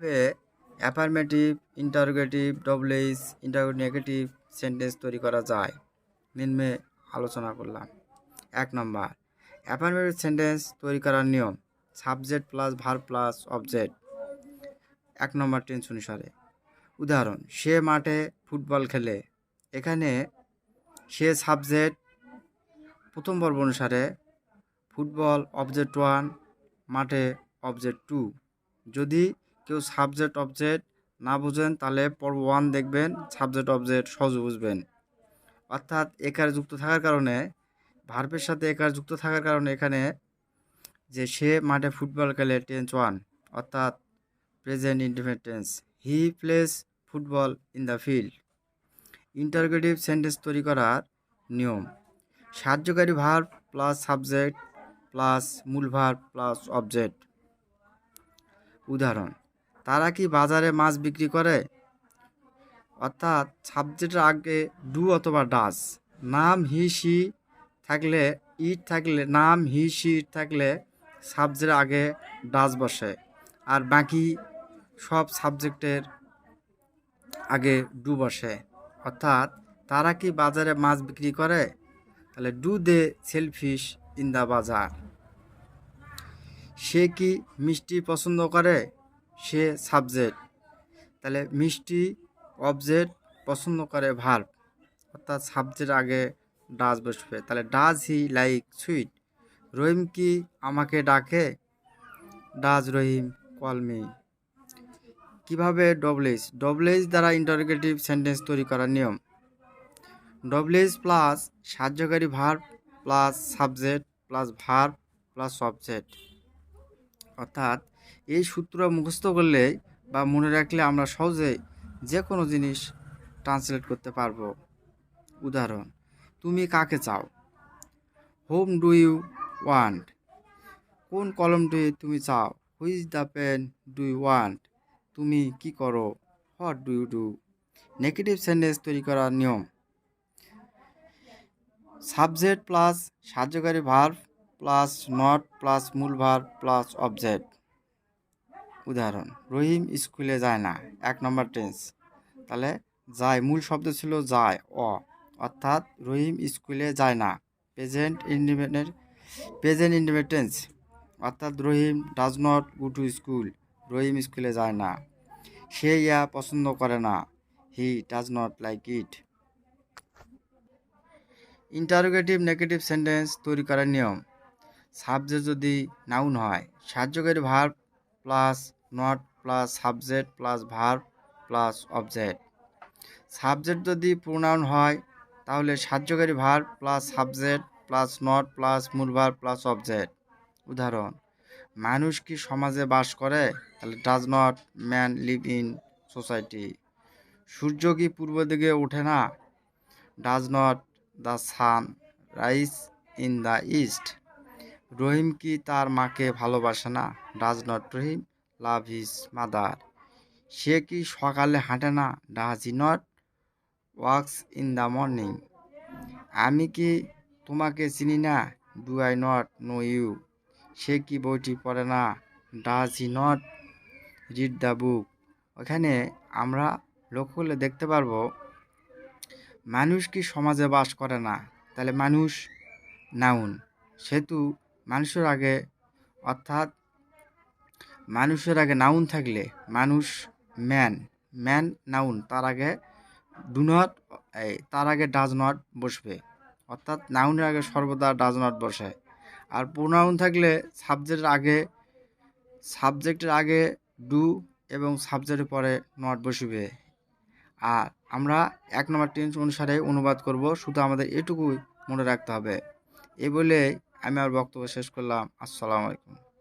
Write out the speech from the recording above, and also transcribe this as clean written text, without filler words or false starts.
কিভাবে affirmative, interrogative, double H, interrogative sentence তৈরি করা যায় নিম্নে আলোচনা করলাম। 1 নম্বর, অ্যাফার্মেটিভ সেন্টেন্স তৈরি করার নিয়ম। Subject plus verb plus object 1 নম্বর টেন্স অনুসারে। উদাহরণ, সে মাঠে ফুটবল খেলে। এখানে সে সাবজেক্ট প্রথম পর্ব অনুসারে, ফুটবল অবজেক্ট 1, মাঠে অবজেক্ট 2। যদি কেউ সাবজেক্ট অবজেক্ট না বুঝেন তাহলে পর্ব 1 দেখবেন, সাবজেক্ট অবজেক্ট সহজে বুঝবেন। অর্থাৎ একার যুক্ত থাকার কারণে, ভার্বের সাথে একার যুক্ত থাকার কারণে এখানে যে সে মাঠে ফুটবল খেলে টেন্স 1, অর্থাৎ present indefinite tense. He plays football in the field. Interrogative sentence তৈরি করার নিয়ম। সাহায্যকারী ভার্ব প্লাস সাবজেক্ট প্লাস মূল ভার্ব প্লাস অবজেক্ট। উদাহরণ, তারা কি বাজারে মাছ বিক্রি করে? অর্থাৎ সাবজেক্টের আগে ডু অথবা ডাজ। নাম হি সি থাকলে, ইট থাকলে, নাম হি সি থাকলে সাবজেক্টের আগে ডাজ বসে, আর বাকি সব সাবজেক্টের আগে ডু বসে। অর্থাৎ তারা কি বাজারে মাছ বিক্রি করে? তাহলে do they sell fish in the bazaar. সে কি মিষ্টি পছন্দ করে? সে সাবজেক্ট, তাহলে মিষ্টি অবজেক্ট, পছন্দ করে ভার্ব, অর্থাৎ সাবজেক্ট আগে ডাজ বসবে। তাহলে ডাজ হি লাইক সুইট। রহিম কি আমাকে ডাকে? Does Rahim call me. কীভাবে ডবল এইচ? ডবল এইচ দ্বারা ইন্টারোগেটিভ সেন্টেন্স তৈরি করার নিয়ম। ডবল এইচ প্লাস সাহায্যকারী verb plus subject plus verb plus object. অর্থাৎ এই সূত্র মুখস্থ করলে বা মনে রাখলে আমরা সহজেই যে কোনো জিনিস ট্রান্সলেট করতে পারবো। উদাহরণ, তুমি কাকে চাও? Whom do you want. কোন কলমটি তুমি চাও? Which the pen do you want. তুমি কি করো? What do you do. Negative sentence তৈরি করার নিয়ম। সাবজেক্ট প্লাস সাহায্যকারী ভার্ব প্লাস নট প্লাস মূল ভার্ব প্লাস অবজেক্ট। উদাহরণ, রহিম স্কুলে যায় না। 1 নম্বর টেন্স। তাহলে যায়, মূল শব্দ ছিল যায়, অর্থাৎ রহিম স্কুলে যায় না। প্রেজেন্ট ইনডেফিনিট টেন্স, অর্থাৎ Rahim does not go to school. Rahim স্কুলে যায় না। সে ইয়া পছন্দ করে না। He does not like it. Interrogative negative sentence তৈরি করার নিয়ম। সাবজেক্ট যদি নাউন হয়, সাহায্যকারী verb plus not plus subject plus verb plus object. Subject যদি প্রোনাউন হয় তাহলে সাহায্যকারী verb plus subject plus not plus মূল ভার্ব প্লাস অবজেক্ট। উদাহরণ, মানুষ কি সমাজে বাস করে? তাহলে does not man leave in society. সূর্য কি পূর্ব দিকে ওঠে না? Does not the sun rise in the east. Rahim কি তার মাকে ভালোবাসে না? Does not Rahim love his mother. সে কি সকালে হাঁটে না? Does he not walks in the morning. আমি কি তোমাকে চিনি না? Do I not know you. সে কি বইটি পড়ে না? Does he not read the book. ওখানে আমরা লক্ষ্য করলে দেখতে পারবো, মানুষ কি সমাজে বাস করে না, তাহলে মানুষ নাউন, সেহেতু মানুষের আগে, অর্থাৎ মানুষের আগে নাউন থাকলে মানুষ ম্যান নাউন, তার আগে ডু নট, তার আগে ডাজ নট বসবে, অর্থাৎ নাউনের আগে সর্বদা ডাজ নট বসে। আর প্রোনাউন থাকলে সাবজেক্টের আগে ডু এবং সাবজেক্টের পরে নট বসবে। আর আমরা 1 নম্বর টেন্স অনুসারে অনুবাদ করব, শুধু আমাদের এটুকুই মনে রাখতে হবে। এই বলে আমি আমার বক্তব্য শেষ করলাম। আসসালামু আলাইকুম।